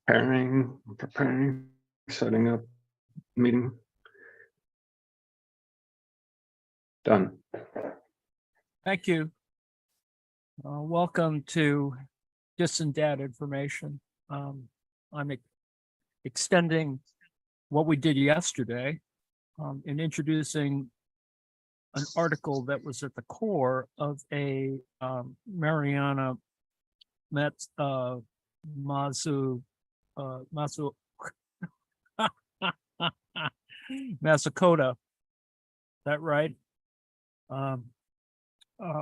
Preparing, setting up meeting. Done. Thank you. Welcome to Distant Datinformation. I'm extending what we did yesterday in introducing an article that was at the core of a Mariana Mazzucato Mazzucato, that right?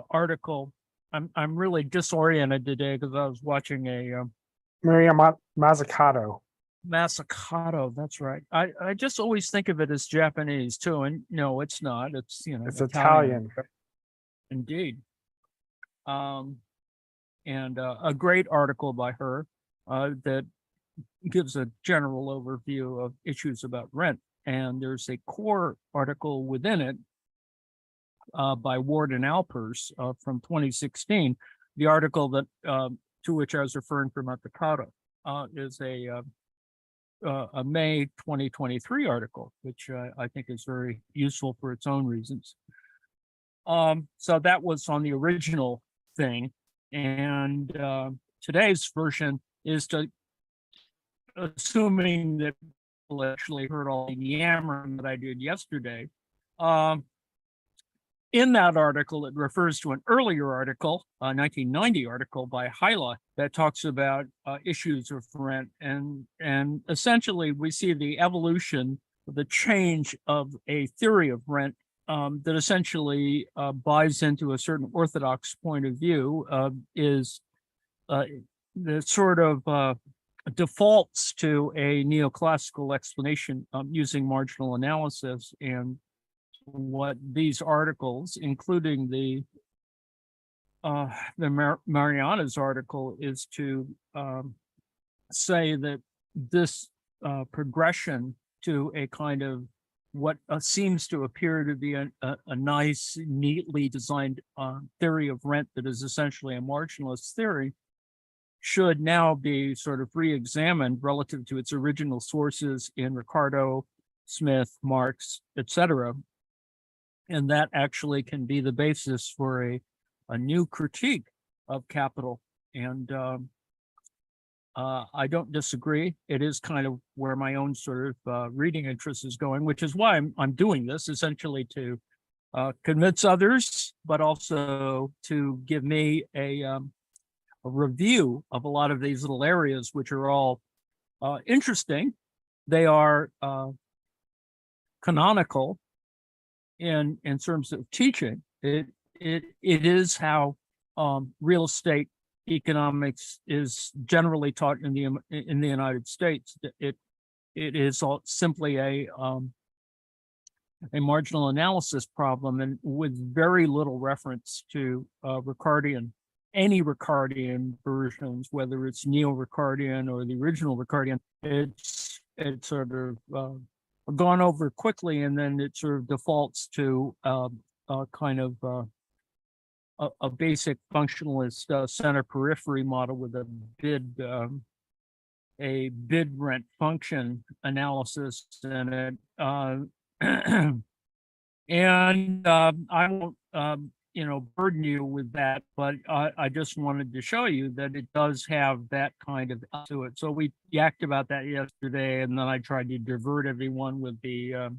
Article. I'm really disoriented today because I was watching a Maria Mazzucato. Mazzucato. That's right. I just always think of it as Japanese too, and no, it's not. It's It's Italian. Indeed. And a great article by her that gives a general overview of issues about rent. And there's a core article within it by Ward and Aalbers from 2016. The article that to which I was referring from Mazzucato is a May 2023 article, which I think is very useful for its own reasons. So that was on the original thing, and today's version is assuming that people actually heard all the yammering that I did yesterday. In that article, it refers to an earlier article, a 1990 article by Hyla that talks about issues of rent. And essentially, we see the evolution, the change of a theory of rent that essentially buys into a certain orthodox point of view, is the sort of defaults to a neoclassical explanation using marginal analysis. And what these articles, including the Mariana's article, is to say that this progression to a kind of what seems to appear to be a nice, neatly designed theory of rent that is essentially a marginalist theory should now be sort of re-examined relative to its original sources in Ricardo, Smith, Marx, etc. And that actually can be the basis for a new critique of capital. And I don't disagree. It is kind of where my own sort of reading interest is going, which is why I'm doing this, essentially to convince others, but also to give me a review of a lot of these little areas, which are all interesting. They are canonical in terms of teaching. It is how real estate economics is generally taught in the United States. It is simply a marginal analysis problem, and with very little reference to Ricardian, any Ricardian versions, whether it's neo-Ricardian or the original Ricardian. It's sort of gone over quickly, and then it sort of defaults to a kind of a basic functionalist center periphery model with a bid rent function analysis in it. And I won't burden you with that, but I just wanted to show you that it does have that kind of to it. So we yacked about that yesterday, and then I tried to divert everyone with a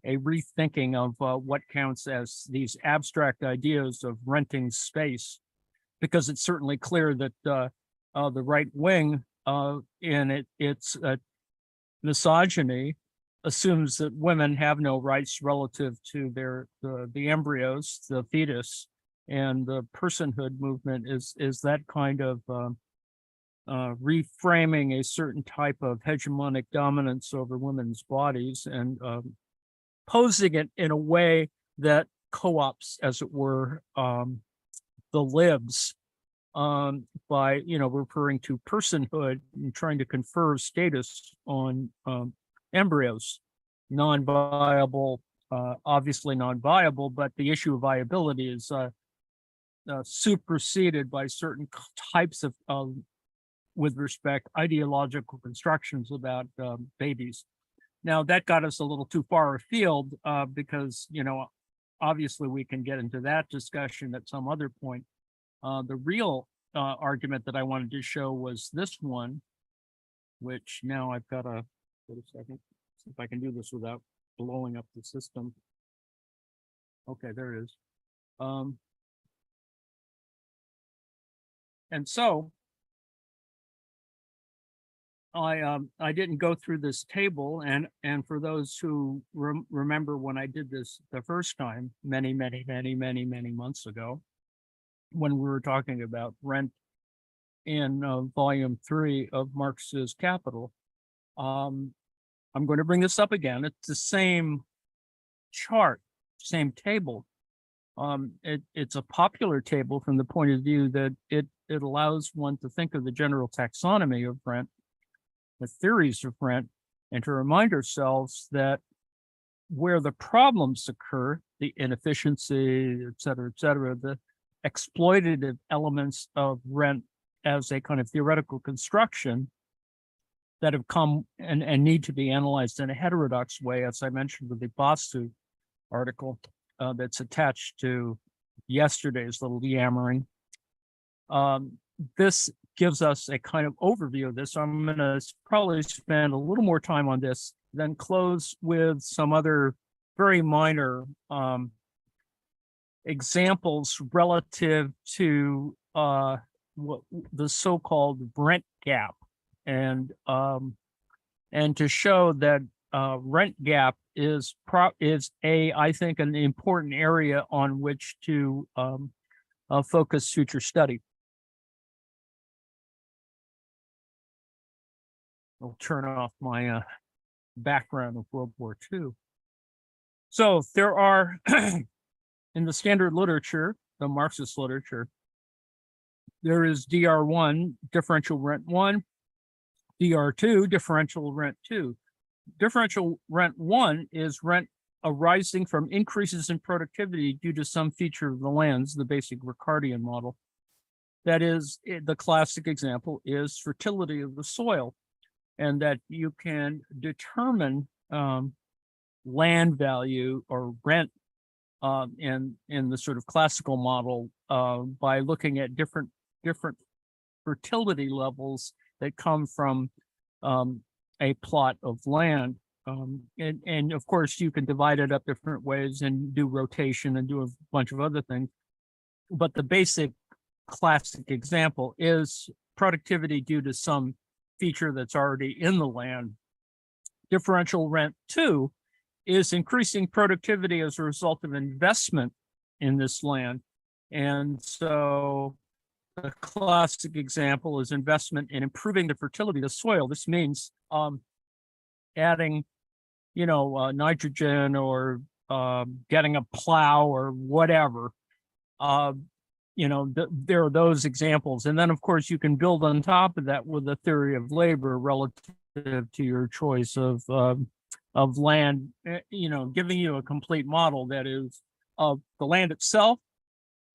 rethinking of what counts as these abstract ideas of renting space, because it's certainly clear that the right wing in its misogyny assumes that women have no rights relative to the embryos, the fetus, and the personhood movement is that kind of reframing a certain type of hegemonic dominance over women's bodies and posing it in a way that co-ops, as it were, the libs by referring to personhood and trying to confer status on embryos, non-viable, obviously non-viable, but the issue of viability is superseded by certain types of with respect ideological constructions about babies. Now that got us a little too far afield because, you know, obviously we can get into that discussion at some other point. The real argument that I wanted to show was this one, which now I've got to, wait a second, see if I can do this without blowing up the system. Okay, there it is. And so I didn't go through this table, and for those who remember when I did this the first time, many months ago, when we were talking about rent in volume 3 of Marx's Capital, I'm going to bring this up again. It's the same chart, same table. It's a popular table from the point of view that it allows one to think of the general taxonomy of rent, the theories of rent, and to remind ourselves that where the problems occur, the inefficiency, et cetera, the exploitative elements of rent as a kind of theoretical construction that have come and need to be analyzed in a heterodox way, as I mentioned with the Basu article that's attached to yesterday's little yammering. This gives us a kind of overview of this. So I'm going to probably spend a little more time on this, then close with some other very minor examples relative to what the so-called rent gap, and to show that rent gap is I think an important area on which to focus future study. I'll turn off my background of World War II. So there are in the standard literature, the Marxist literature, there is DR1, differential rent 1, DR2, differential rent 2. Differential rent 1 is rent arising from increases in productivity due to some feature of the lands, the basic Ricardian model. That is, the classic example is fertility of the soil, and that you can determine land value or rent in the sort of classical model by looking at different fertility levels that come from a plot of land. And of course, you can divide it up different ways and do rotation and do a bunch of other things. But the basic classic example is productivity due to some feature that's already in the land. Differential rent 2 is increasing productivity as a result of investment in this land. And so the classic example is investment in improving the fertility of the soil. This means adding, nitrogen or getting a plow or whatever. There are those examples. And then, of course, you can build on top of that with the theory of labor relative to your choice of land, giving you a complete model that is of the land itself,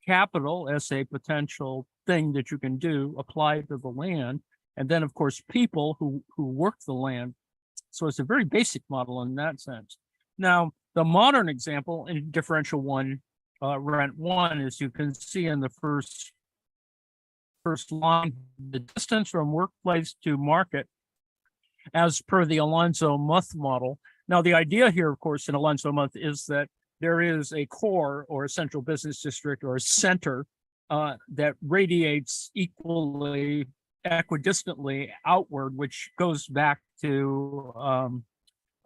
capital as a potential thing that you can do applied to the land, and then, of course, people who work the land. So it's a very basic model in that sense. Now, the modern example in differential rent 1, as you can see in the first line, the distance from workplace to market as per the Alonzo-Muth model. Now, the idea here, of course, in Alonzo-Muth is that there is a core or a central business district or a center that radiates equidistantly outward, which goes back to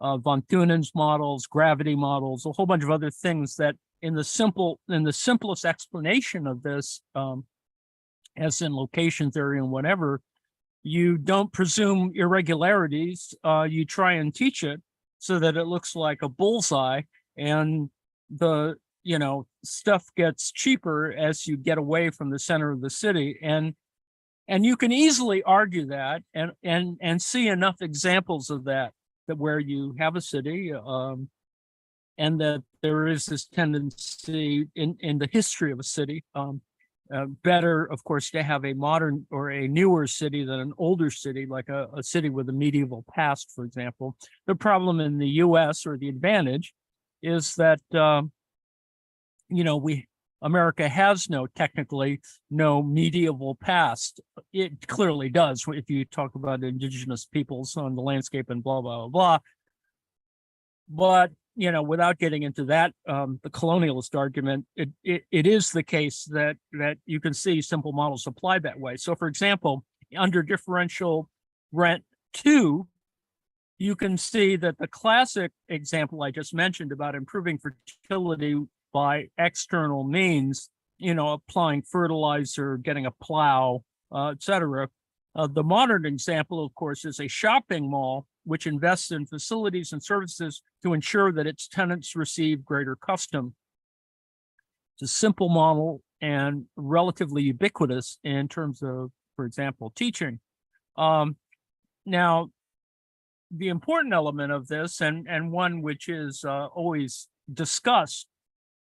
von Thunen's models, gravity models, a whole bunch of other things that in the simplest explanation of this, as in location theory and whatever, you don't presume irregularities. You try and teach it so that it looks like a bullseye, and the stuff gets cheaper as you get away from the center of the city. And you can easily argue that and see enough examples of that where you have a city and that there is this tendency in the history of a city better, of course, to have a modern or a newer city than an older city, like a city with a medieval past, for example. The problem in the US, or the advantage, is that, America has technically no medieval past. It clearly does if you talk about indigenous peoples on the landscape and blah, blah, blah, blah. But, without getting into that, the colonialist argument, it is the case that you can see simple models applied that way. So, for example, under differential rent 2, you can see that the classic example I just mentioned about improving fertility by external means, applying fertilizer, getting a plow, etc. The modern example, of course, is a shopping mall which invests in facilities and services to ensure that its tenants receive greater custom. It's a simple model and relatively ubiquitous in terms of, for example, teaching. Now, the important element of this, and one which is always discussed,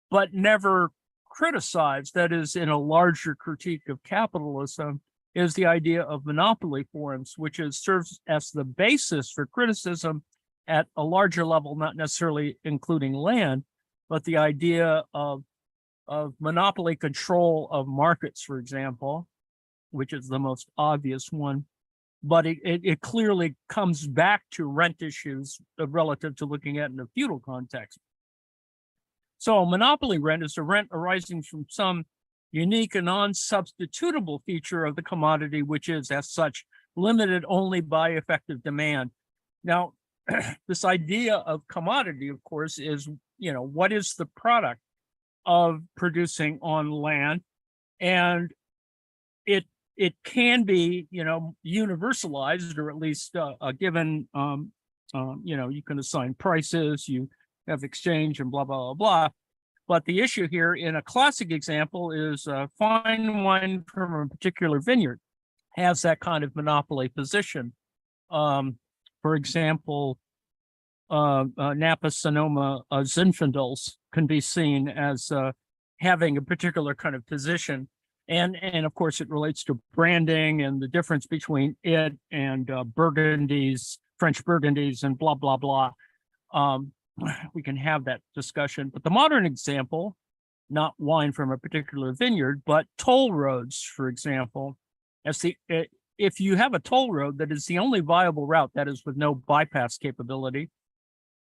but never criticized, that is in a larger critique of capitalism, is the idea of monopoly forms, which serves as the basis for criticism at a larger level, not necessarily including land, but the idea of monopoly control of markets, for example, which is the most obvious one. But it clearly comes back to rent issues relative to looking at in a feudal context. So monopoly rent is a rent arising from some unique and non-substitutable feature of the commodity, which is, as such, limited only by effective demand. Now, this idea of commodity, of course, is, what is the product of producing on land? And it can be, universalized, or at least a given, you can assign prices, you have exchange and blah, blah, blah, blah. But the issue here in a classic example is fine wine from a particular vineyard has that kind of monopoly position. For example, Napa Sonoma Zinfandels can be seen as having a particular kind of position. And of course, it relates to branding and the difference between it and Burgundies, French Burgundies, and blah, blah, blah. We can have that discussion. But the modern example, not wine from a particular vineyard, but toll roads, for example, if you have a toll road that is the only viable route, that is with no bypass capability,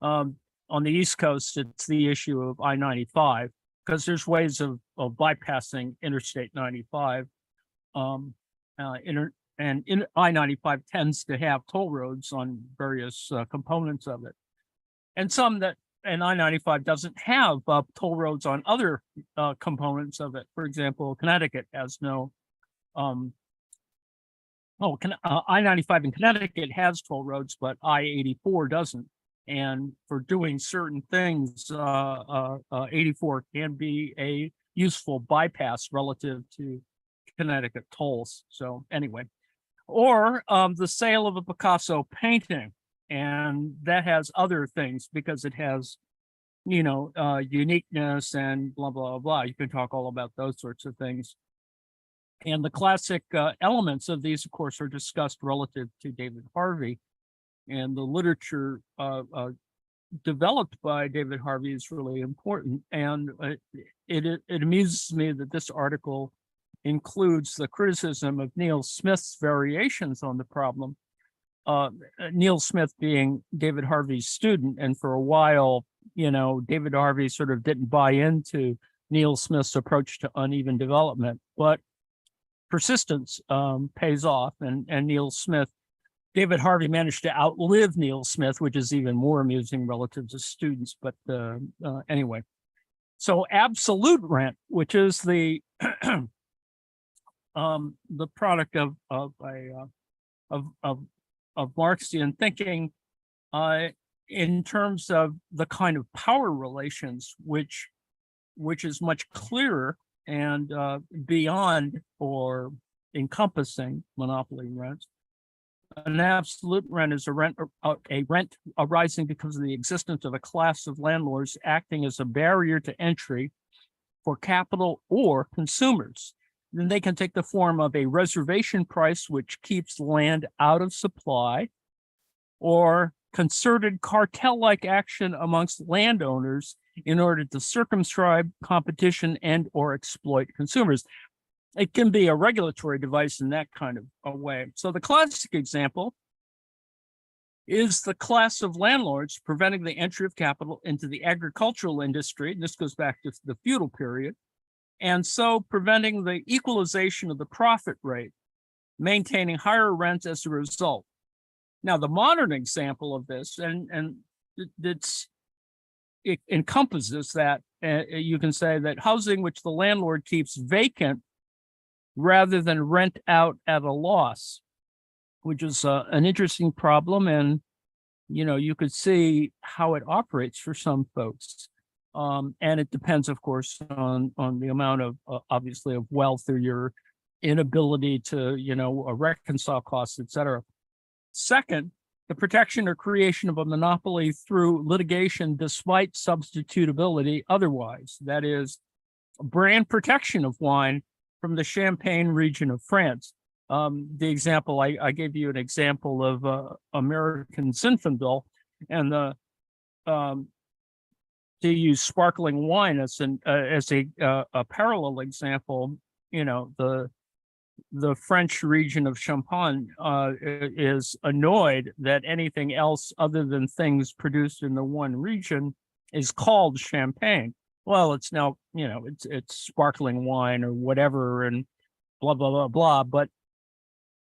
on the East Coast, it's the issue of I-95, because there's ways of bypassing Interstate 95. And I-95 tends to have toll roads on various components of it. And I-95 doesn't have toll roads on other components of it. For example, Connecticut has no, I-95 in Connecticut has toll roads, but I-84 doesn't. And for doing certain things, 84 can be a useful bypass relative to Connecticut tolls. So anyway, or the sale of a Picasso painting. And that has other things because it has, uniqueness and blah, blah, blah. You can talk all about those sorts of things. And the classic elements of these, of course, are discussed relative to David Harvey. And the literature developed by David Harvey is really important. And it amuses me that this article includes the criticism of Neil Smith's variations on the problem. Neil Smith being David Harvey's student, and for a while, David Harvey sort of didn't buy into Neil Smith's approach to uneven development, but persistence pays off, and David Harvey managed to outlive Neil Smith, which is even more amusing relative to students, but anyway. So absolute rent, which is the product of Marxian thinking in terms of the kind of power relations, which is much clearer and beyond or encompassing monopoly rents. An absolute rent is a rent arising because of the existence of a class of landlords acting as a barrier to entry for capital or consumers. then they can take the form of a reservation price, which keeps land out of supply, or concerted cartel-like action amongst landowners in order to circumscribe competition and or exploit consumers. It can be a regulatory device in that kind of a way. So the classic example is the class of landlords preventing the entry of capital into the agricultural industry. And this goes back to the feudal period. And so preventing the equalization of the profit rate, maintaining higher rents as a result. Now, the modern example of this, and it encompasses that, you can say that housing which the landlord keeps vacant rather than rent out at a loss, which is an interesting problem. And, you could see how it operates for some folks. And it depends, of course, on the amount of, obviously, of wealth or your inability to, reconcile costs, et cetera. Second, the protection or creation of a monopoly through litigation despite substitutability otherwise. That is, brand protection of wine from the Champagne region of France. The example, I gave you an example of American Zinfandel, and to use sparkling wine as a parallel example, the French region of Champagne is annoyed that anything else other than things produced in the one region is called champagne. Well, it's now, it's sparkling wine or whatever and blah, blah, blah, blah. But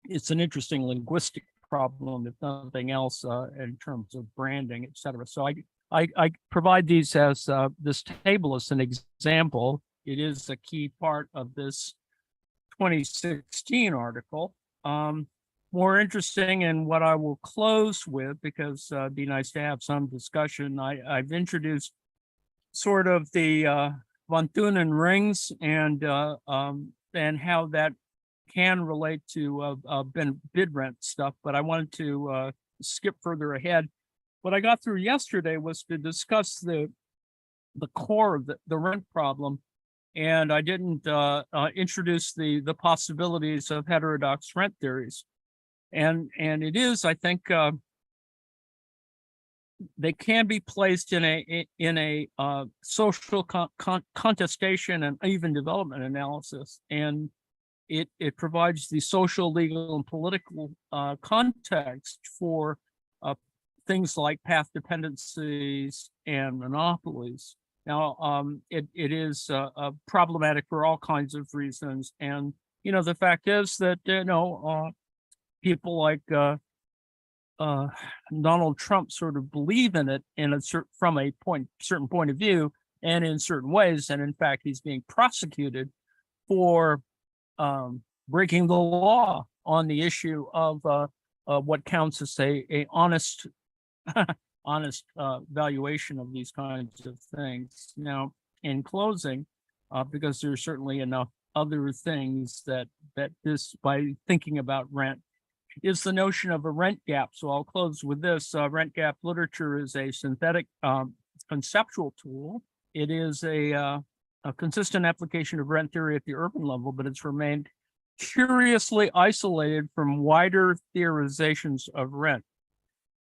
it's an interesting linguistic problem, if nothing else, in terms of branding, et cetera. So I provide these as this table as an example. It is a key part of this 2016 article. More interesting, and what I will close with, because it'd be nice to have some discussion. I've introduced sort of the von Thunen rings and how that can relate to bid rent stuff, but I wanted to skip further ahead. What I got through yesterday was to discuss the core of the rent problem. And I didn't introduce the possibilities of heterodox rent theories, and it is, I think, they can be placed in a social contestation and even development analysis, and it provides the social, legal, and political context for things like path dependencies and monopolies. Now, it is problematic for all kinds of reasons. And, the fact is that, people like Donald Trump sort of believe in it from a certain point of view and in certain ways. And in fact, he's being prosecuted for breaking the law on the issue of what counts as a honest valuation of these kinds of things. Now, in closing, because there's certainly enough other things that this, by thinking about rent, is the notion of a rent gap. So I'll close with this. Rent gap literature is a synthetic conceptual tool. It is a consistent application of rent theory at the urban level, but it's remained curiously isolated from wider theorizations of rent.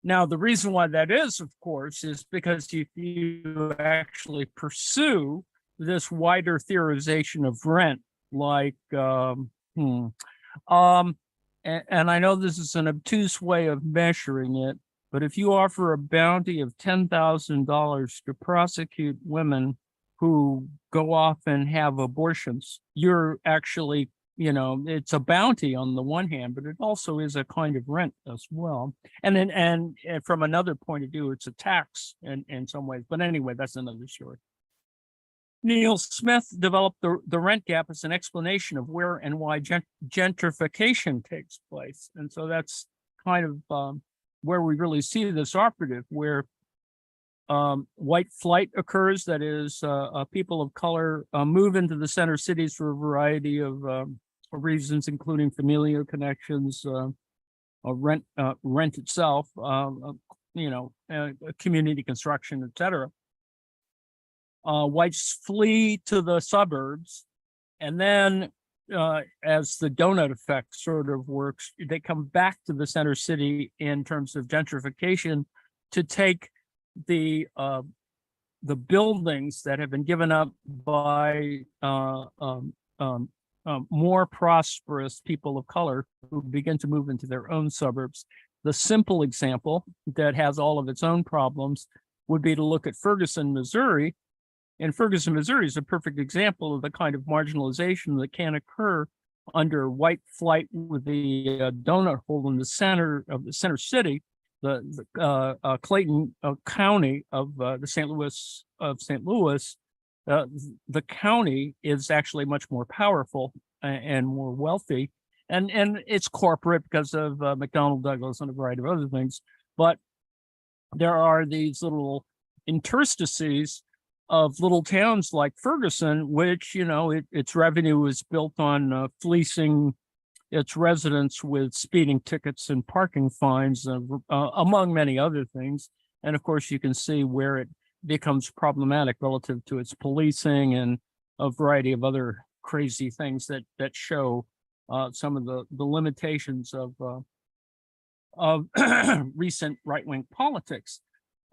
Now, the reason why that is, of course, is because if you actually pursue this wider theorization of rent, like, and I know this is an obtuse way of measuring it, but if you offer a bounty of $10,000 to prosecute women who go off and have abortions, you're actually, it's a bounty on the one hand, but it also is a kind of rent as well. And then, and from another point of view, it's a tax in some ways. But anyway, that's another story. Neil Smith developed the rent gap as an explanation of where and why gentrification takes place. And so that's kind of where we really see this operative, where white flight occurs. That is, people of color move into the center cities for a variety of reasons, including familial connections, rent itself, community construction, etc. Whites flee to the suburbs, and then as the donut effect sort of works, they come back to the center city in terms of gentrification to take the buildings that have been given up by more prosperous people of color who begin to move into their own suburbs. The simple example that has all of its own problems would be to look at Ferguson, Missouri. And Ferguson, Missouri is a perfect example of the kind of marginalization that can occur under white flight with the donut hole in the center of the center city, the Clayton County of the St. Louis of St. Louis. The county is actually much more powerful and more wealthy, and it's corporate because of McDonnell Douglas and a variety of other things. But there are these little interstices of little towns like Ferguson, which, you know, its revenue is built on fleecing its residents with speeding tickets and parking fines, among many other things. And of course, you can see where it becomes problematic relative to its policing and a variety of other crazy things that show some of the limitations of recent right-wing politics.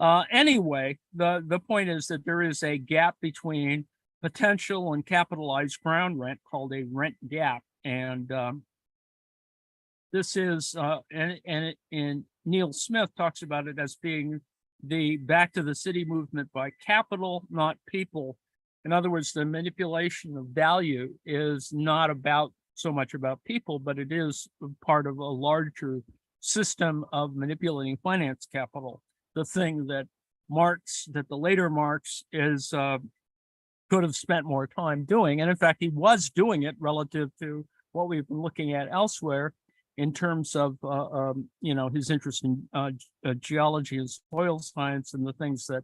Anyway, the point is that there is a gap between potential and capitalized ground rent called a rent gap, and this is and Neil Smith talks about it as being the back to the city movement by capital, not people. In other words, the manipulation of value is not about so much about people, but it is part of a larger system of manipulating finance capital. The thing that the later Marx is could have spent more time doing. And in fact, he was doing it relative to what we've been looking at elsewhere in terms of, you know, his interest in geology and soil science and the things that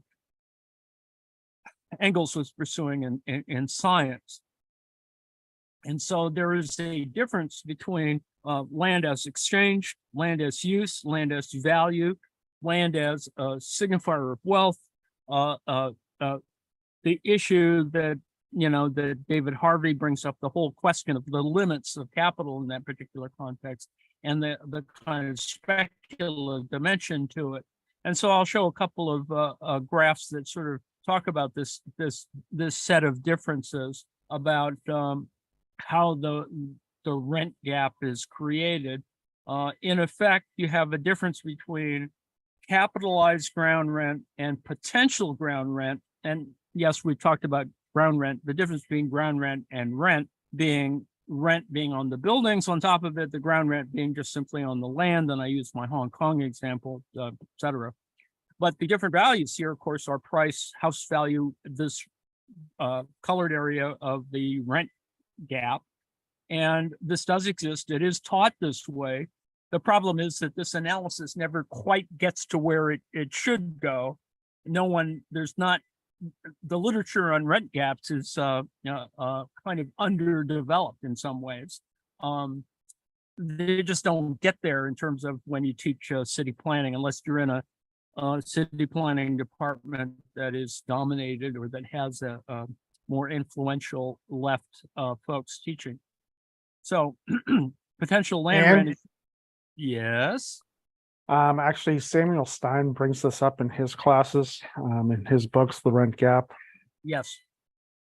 Engels was pursuing in science. And so there is a difference between land as exchange, land as use, land as value, land as a signifier of wealth. The issue that, you know, that David Harvey brings up, the whole question of the limits of capital in that particular context, and the kind of speculative dimension to it. And so I'll show a couple of graphs that sort of talk about this set of differences about how the rent gap is created. In effect, you have a difference between capitalized ground rent and potential ground rent. And yes, we talked about ground rent, the difference between ground rent and rent being on the buildings on top of it, the ground rent being just simply on the land. And I use my Hong Kong example, et cetera. But the different values here, of course, are price, house value, this colored area of the rent gap. And this does exist. It is taught this way. The problem is that this analysis never quite gets to where it should go. There's not, the literature on rent gaps is kind of underdeveloped in some ways. They just don't get there in terms of when you teach city planning, unless you're in a city planning department that is dominated or that has a more influential left folks teaching. So potential land rent is, yes. Actually, Samuel Stein brings this up in his classes, in his books, The Rent Gap. Yes.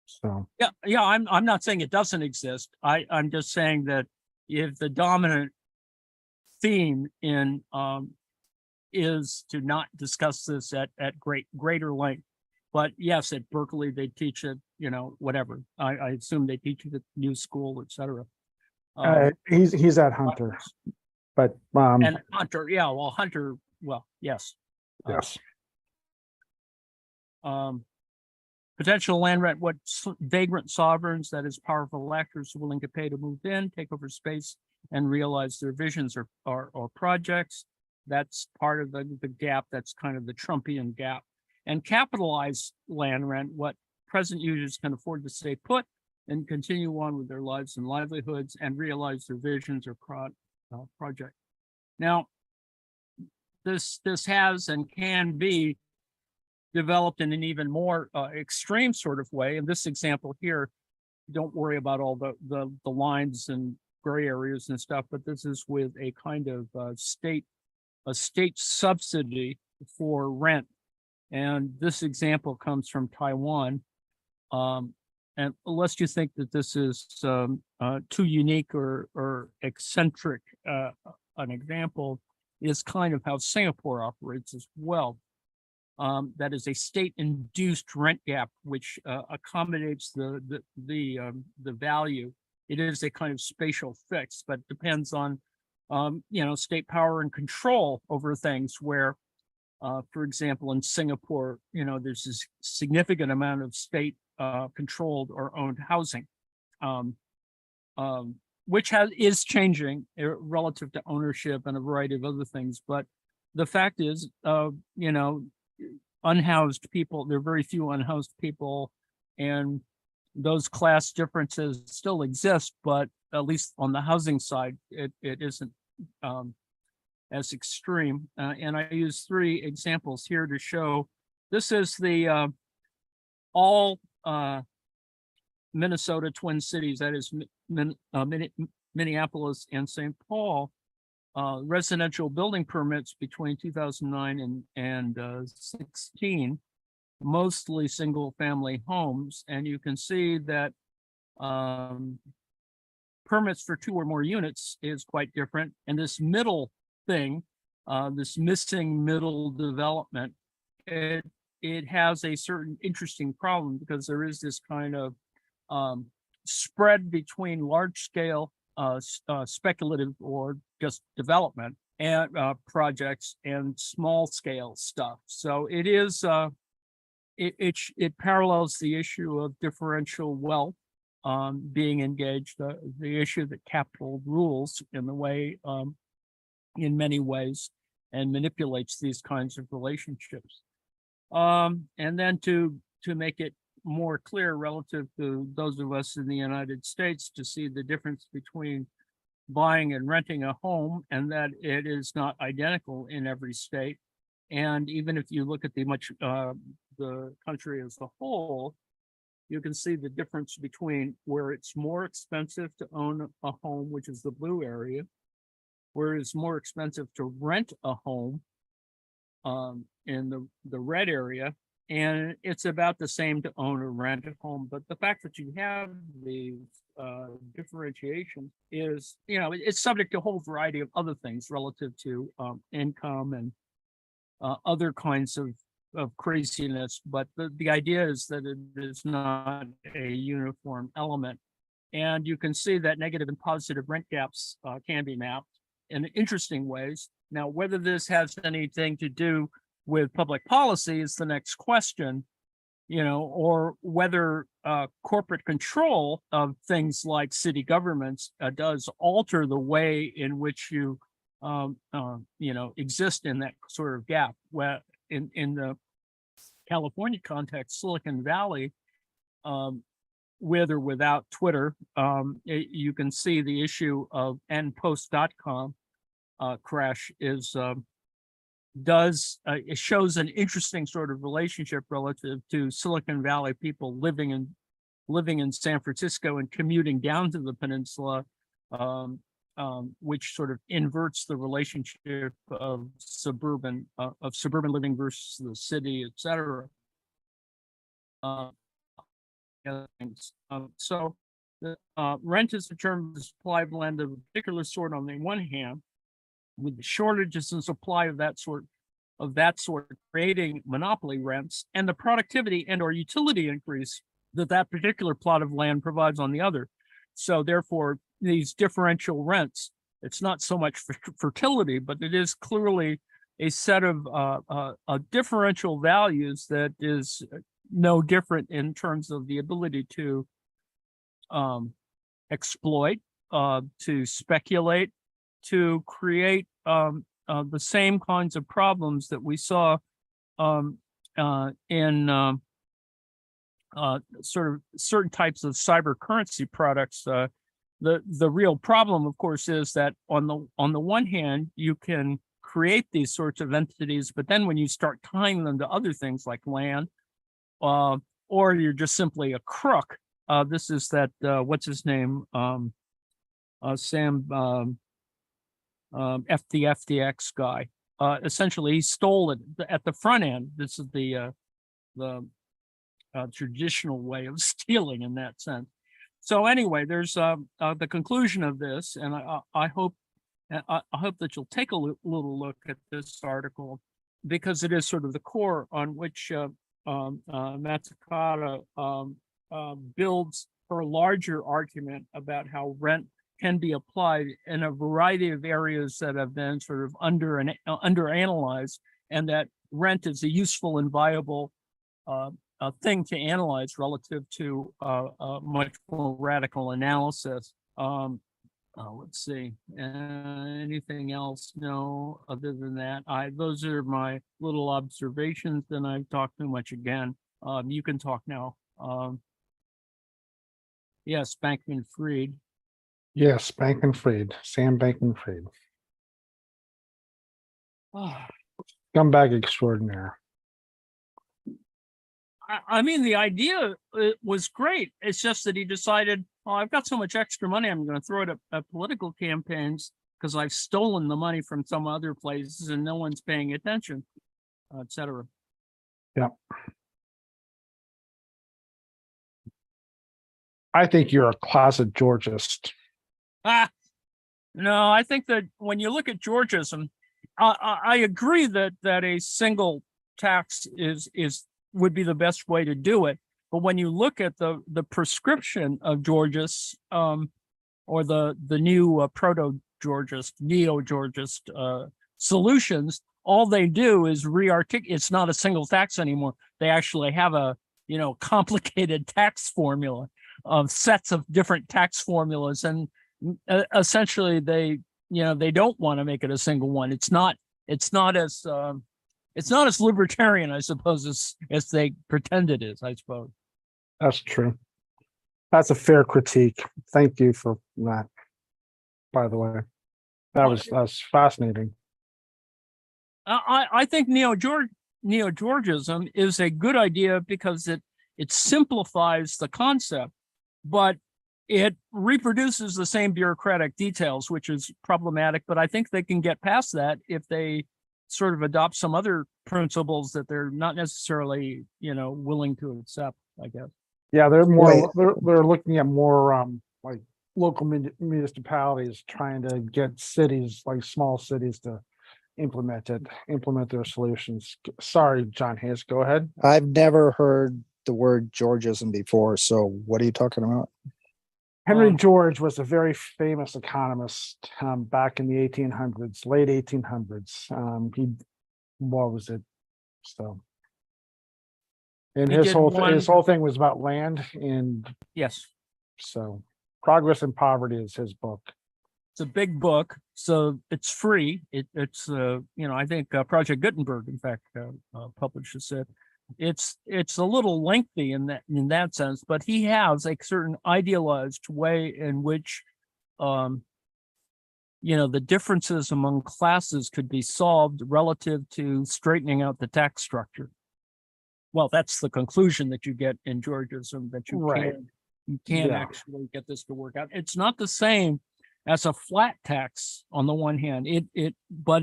So yeah. I'm not saying it doesn't exist. I'm just saying that if the dominant theme in is to not discuss this at greater length. But yes, at Berkeley they teach it. You know, whatever. I assume they teach it at New School, etc. He's at Hunter. But and Hunter, yeah, well, Hunter, well, yes. Yes. Potential land rent, what vagrant sovereigns, that is powerful actors willing to pay to move in, take over space, and realize their visions or projects. That's part of the gap. That's kind of the Trumpian gap. And capitalized land rent, what present users can afford to stay put and continue on with their lives and livelihoods and realize their visions or project. Now, this has and can be developed in an even more extreme sort of way. In this example here, don't worry about all the lines and gray areas and stuff, but this is with a kind of state subsidy for rent. And this example comes from Taiwan. And lest you think that this is too unique or eccentric, an example is kind of how Singapore operates as well. That is a state-induced rent gap, which accommodates the value. It is a kind of spatial fix, but depends on state power and control over things. Where, for example, in Singapore, there's this significant amount of state controlled or owned housing, which is changing relative to ownership and a variety of other things. But the fact is, unhoused people, there are very few unhoused people, and those class differences still exist, but at least on the housing side, it isn't as extreme. And I use 3 examples here to show. This is the all Minnesota Twin Cities, that is Minneapolis and St. Paul, residential building permits between 2009 and 16, mostly single family homes. And you can see that permits for 2 or more units is quite different. And this middle thing, this missing middle development, it has a certain interesting problem, because there is this kind of spread between large scale speculative or just development and projects and small scale stuff. So it is it parallels the issue of differential wealth being engaged, the issue that capital rules in the way in many ways and manipulates these kinds of relationships. And then to make it more clear relative to those of us in the United States, to see the difference between buying and renting a home, and that it is not identical in every state. And even if you look at the country as a whole, you can see the difference between where it's more expensive to own a home, which is the blue area, where it's more expensive to rent a home in the red area, and it's about the same to own or rent a home. But the fact that you have these differentiation is, it's subject to a whole variety of other things relative to income and other kinds of craziness. But the idea is that it is not a uniform element. And you can see that negative and positive rent gaps can be mapped in interesting ways. Now, whether this has anything to do with public policy is the next question, or whether corporate control of things like city governments does alter the way in which you, exist in that sort of gap. Where in the California context, Silicon Valley, with or without Twitter, you can see the issue of npost.com crash is it shows an interesting sort of relationship relative to Silicon Valley people living in San Francisco and commuting down to the peninsula, which sort of inverts the relationship of suburban living versus the city, et cetera. So the rent is determined as supply blend of a particular sort on the one hand, with the shortages in supply of that sort creating monopoly rents, and the productivity and or utility increase that particular plot of land provides on the other. So therefore, these differential rents, it's not so much fertility, but it is clearly a set of differential values that is no different in terms of the ability to exploit, to speculate, to create the same kinds of problems that we saw in sort of certain types of cyber currency products. The real problem, of course, is that on the one hand, you can create these sorts of entities, but then when you start tying them to other things like land, or you're just simply a crook, this is that, what's his name? Sam, FTX guy. Essentially, he stole it at the front end. This is the traditional way of stealing in that sense. So anyway, there's the conclusion of this, and I hope that you'll take a little look at this article, because it is sort of the core on which Matsukato builds her larger argument about how rent can be applied in a variety of areas that have been sort of underanalyzed, and that rent is a useful and viable thing to analyze relative to a much more radical analysis. Let's see. Anything else? No, other than that, those are my little observations. Then I've talked too much again. You can talk now. Yes, Bankman-Fried. Yes, Bankman-Fried, Sam Bankman-Fried, scumbag extraordinaire. I mean, the idea was great. It's just that he decided, oh, I've got so much extra money, I'm going to throw it at political campaigns because I've stolen the money from some other places and no one's paying attention, etc. Yep. I think you're a closet Georgist. No, I think that when you look at Georgism, I agree that a single tax would be the best way to do it. But when you look at the prescription of Georgist, or the new proto-Georgist, neo-Georgist solutions, all they do is re-articulate. It's not a single tax anymore. They actually have a complicated tax formula of sets of different tax formulas, and essentially they don't want to make it a single one. It's not as libertarian, I suppose, as they pretend it is, I suppose. That's true. That's a fair critique. Thank you for that, by the way. That's fascinating. I think neo-Georgism is a good idea because it simplifies the concept, but it reproduces the same bureaucratic details, which is problematic. But I think they can get past that if they sort of adopt some other principles that they're not necessarily, willing to accept, I guess. Yeah, they're more. They're looking at more like local municipalities trying to get cities, like small cities, to implement their solutions. Sorry, John Hayes, go ahead. I've never heard the word Georgism before. So what are you talking about? Henry George was a very famous economist back in the 1800s, late 1800s. What was it? So, and his whole thing was about land, and yes. So, Progress and Poverty is his book. It's a big book, so it's free. It's I think Project Gutenberg, in fact, publishes it. It's a little lengthy in that sense, but he has a certain idealized way in which the differences among classes could be solved relative to straightening out the tax structure. Well, that's the conclusion that you get in Georgism, that you can't actually get this to work out. It's not the same as a flat tax on the one hand. But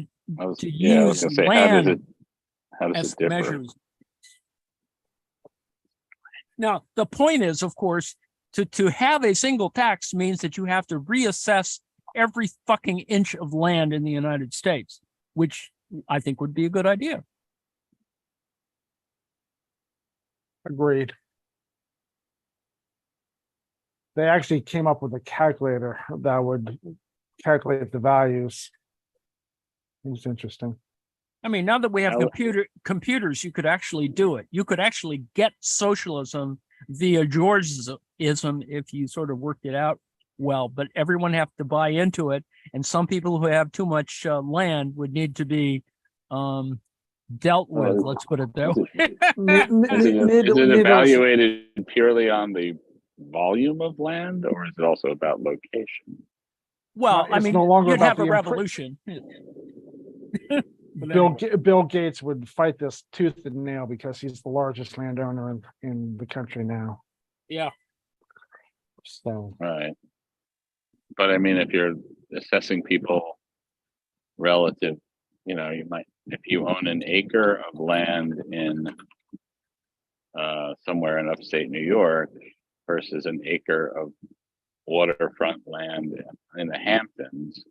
to use land as measures. Now, the point is, of course, to have a single tax means that you have to reassess every fucking inch of land in the United States, which I think would be a good idea. Agreed. They actually came up with a calculator that would calculate the values. It was interesting. I mean, now that we have computers, you could actually do it. You could actually get socialism via Georgism if you sort of worked it out well, but everyone have to buy into it. And some people who have too much land would need to be dealt with, let's put it that way. Is it evaluated purely on the volume of land, or is it also about location? Well, I mean, you'd have a revolution. Bill Gates would fight this tooth and nail because he's the largest landowner in the country now. Yeah. So, Right. But I mean, if you're assessing people relative, you might, if you own an acre of land in somewhere in upstate New York versus an acre of waterfront land in the Hamptons,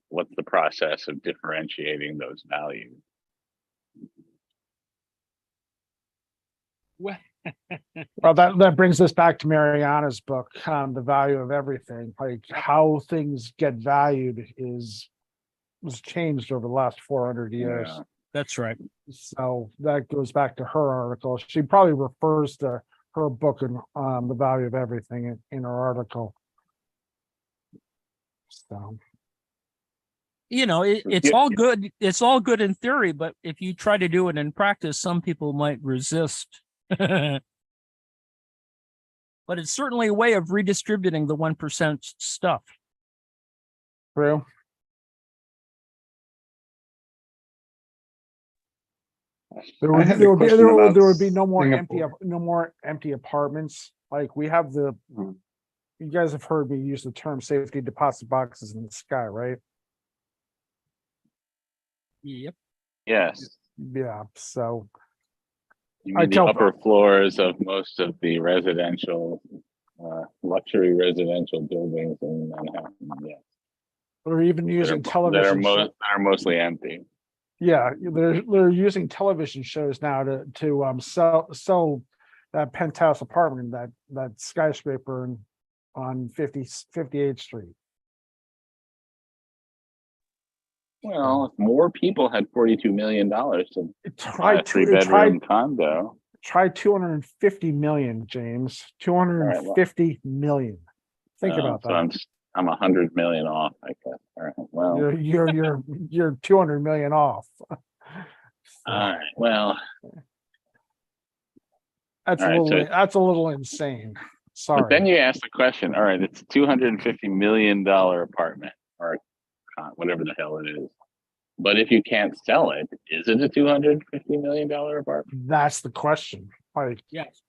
what's the process of differentiating those values? Well, well, that brings us back to Mariana's book, The Value of Everything. Like how things get valued was changed over the last 400 years. Yeah. that's right. So that goes back to her article. She probably refers to her book and The Value of Everything in her article. So It's all good. It's all good in theory, but if you try to do it in practice, some people might resist. But it's certainly a way of redistributing the 1% stuff. true. I had a question about There would be no more Singapore. empty apartments. Like we have Hmm. you guys have heard me use the term safety deposit boxes in the sky, right? Yep. Yes. Yeah. So You I mean the tell- upper floors of most of the residential, luxury residential buildings in Manhattan? Yes. they're even using television. That are mostly empty. Yeah, they're using television shows now to sell that penthouse apartment, that skyscraper on 58th Street. Well, if more people had $42 million to It buy a tried three-bedroom condo. try 250 million, James. 250 million. Think about So that. I'm 100 million off, I guess. All right. Well, You're 200 million off. all right. Well, That's all right, that's a little insane. Sorry. but then you ask the question. All right, it's a $250 million apartment or whatever the hell it is. But if you can't sell it, is it a $250 million apartment? That's the question. Like, Yes.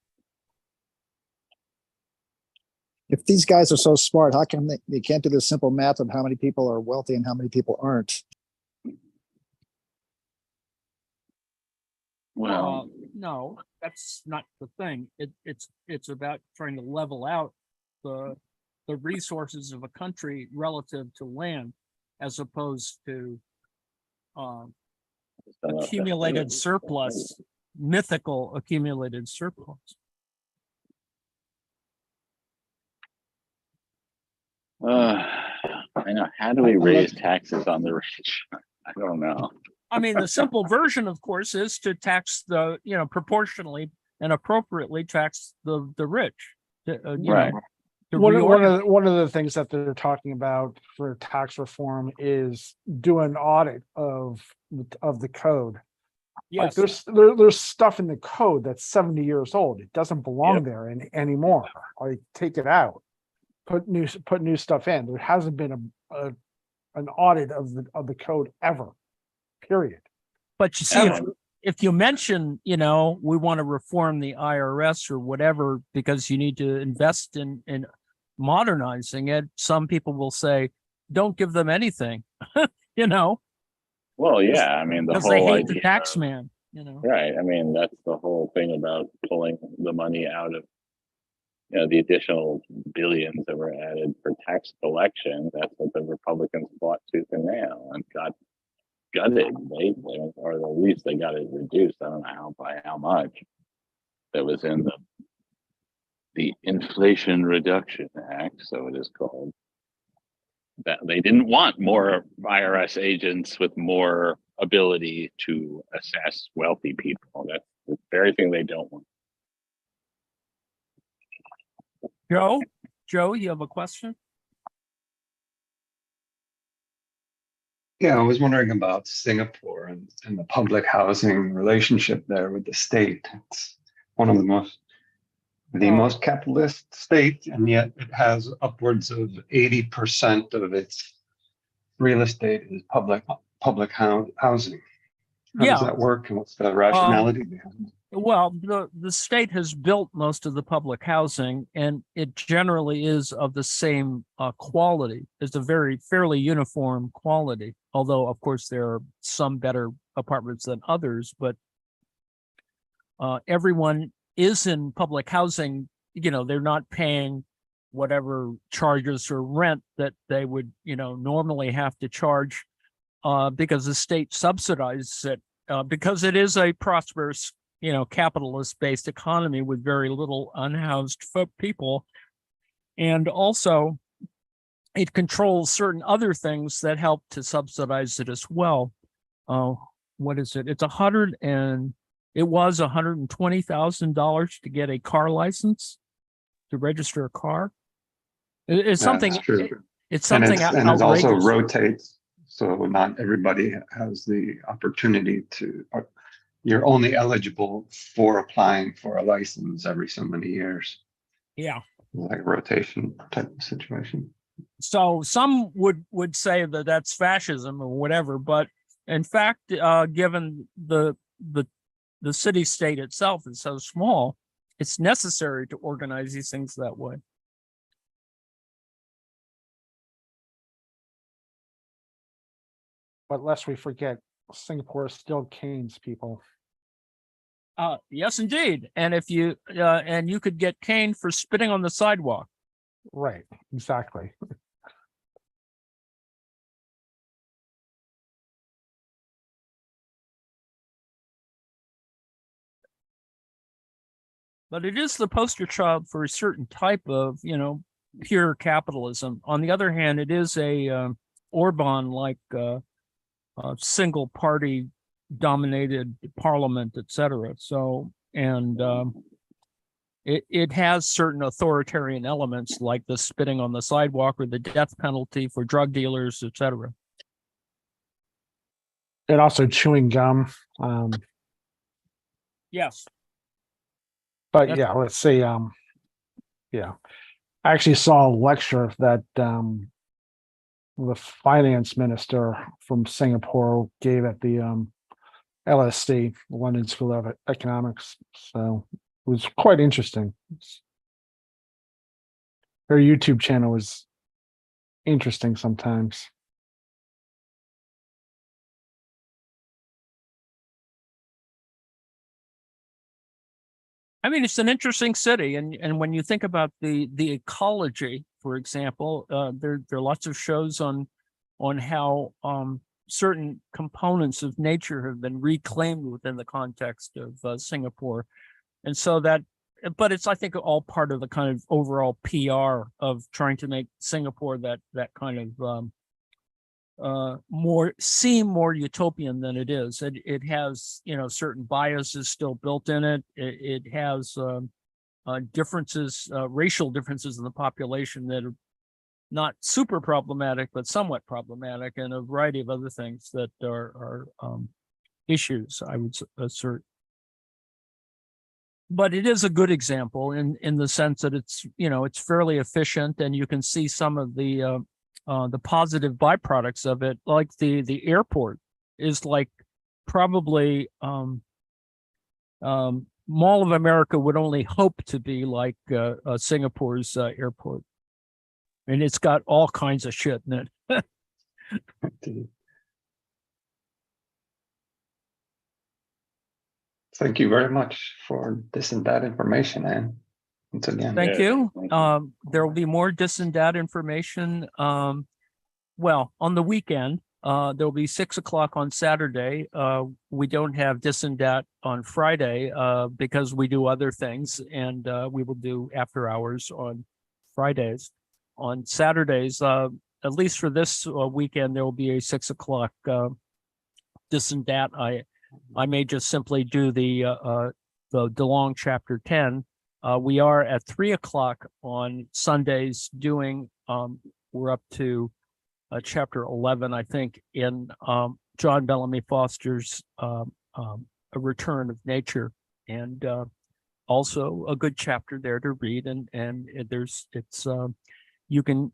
If these guys are so smart, how come they can't do the simple math of how many people are wealthy and how many people aren't? Well, no, that's not the thing. It's about trying to level out the resources of a country relative to land, as opposed to accumulated surplus, mythical accumulated surplus. I know. How do we raise taxes on the rich? I don't know. I mean, the simple version, of course, is to tax proportionally and appropriately tax the rich. Right. one of the things that they're talking about for tax reform is do an audit of the code. Yes. Like there's stuff in the code that's 70 years old. It doesn't belong there anymore. Like take it out, put new stuff in. There hasn't been an audit of the code ever. Period. But you see, if you mention, we want to reform the IRS or whatever because you need to invest in modernizing it, some people will say, "Don't give them anything," Well, yeah. I mean, the because whole they hate idea, the tax man. Right. I mean, that's the whole thing about pulling the money out of, the additional billions that were added for tax collection. That's what the Republicans fought tooth and nail and got gutted. Or at least they got it reduced. I don't know by how much. That was in the Inflation Reduction Act, so it is called. That they didn't want more IRS agents with more ability to assess wealthy people. That's the very thing they don't want. Joe, you have a question? Yeah, I was wondering about Singapore and the public housing relationship there with the state. It's one of the most capitalist state, and yet it has upwards of 80% of its real estate is public housing. How does that work, and what's the rationality behind it? Well, the state has built most of the public housing, and it generally is of the same quality. It's a very fairly uniform quality, although of course there are some better apartments than others, but everyone is in public housing. You know, they're not paying whatever charges or rent that they would, you know, normally have to charge because the state subsidizes it because it is a prosperous, you know, capitalist-based economy with very little unhoused people. And also, it controls certain other things that help to subsidize it as well. What is it? It was $120,000 to get a car license, to register a car. It's something. That's true. It's And something and it also outrageous. rotates, so not everybody has the opportunity to. You're only eligible for applying for a license every so many years, Yeah. like a rotation type of situation. So some would say that that's fascism or whatever, but in fact, given the city state itself is so small, it's necessary to organize these things that way. But lest we forget, Singapore still canes people. Yes, indeed. And if you and you could get caned for spitting on the sidewalk. Right, exactly. But it is the poster child for a certain type of, you know, pure capitalism. On the other hand, it is a Orban-like single party dominated parliament, etc. So, and it has certain authoritarian elements like the spitting on the sidewalk or the death penalty for drug dealers, etc. And also chewing gum. Yes. But That's- yeah, let's see. Yeah, I actually saw a lecture that the finance minister from Singapore gave at the LSE, London School of Economics. So it was quite interesting. Her YouTube channel is interesting sometimes. I mean, it's an interesting city, and when you think about the ecology, for example, there are lots of shows on how certain components of nature have been reclaimed within the context of Singapore, and so that, but it's, I think, all part of the kind of overall PR of trying to make Singapore that kind of seem more utopian than it is. It has, you know, certain biases still built in it. It has differences, racial differences in the population that are not super problematic, but somewhat problematic, and a variety of other things that are issues, I would assert. But it is a good example in the sense that it's, you know, it's fairly efficient, and you can see some of the positive byproducts of it, like the airport is like probably Mall of America would only hope to be like Singapore's airport, and it's got all kinds of shit in it. Thank you very much for this and that information, Anne. Once again. Thank Yeah, you. thank you. There will be more this and that information. Well, on the weekend, there'll be 6 o'clock on Saturday. We don't have this and that on Friday because we do other things, and we will do after hours on Fridays. On Saturdays, at least for this weekend, there will be a 6 o'clock this and that. I may just simply do the DeLong chapter 10. We are at 3 o'clock on Sundays doing, we're up to chapter 11, I think, in John Bellamy Foster's A Return of Nature, and also a good chapter there to read. And you can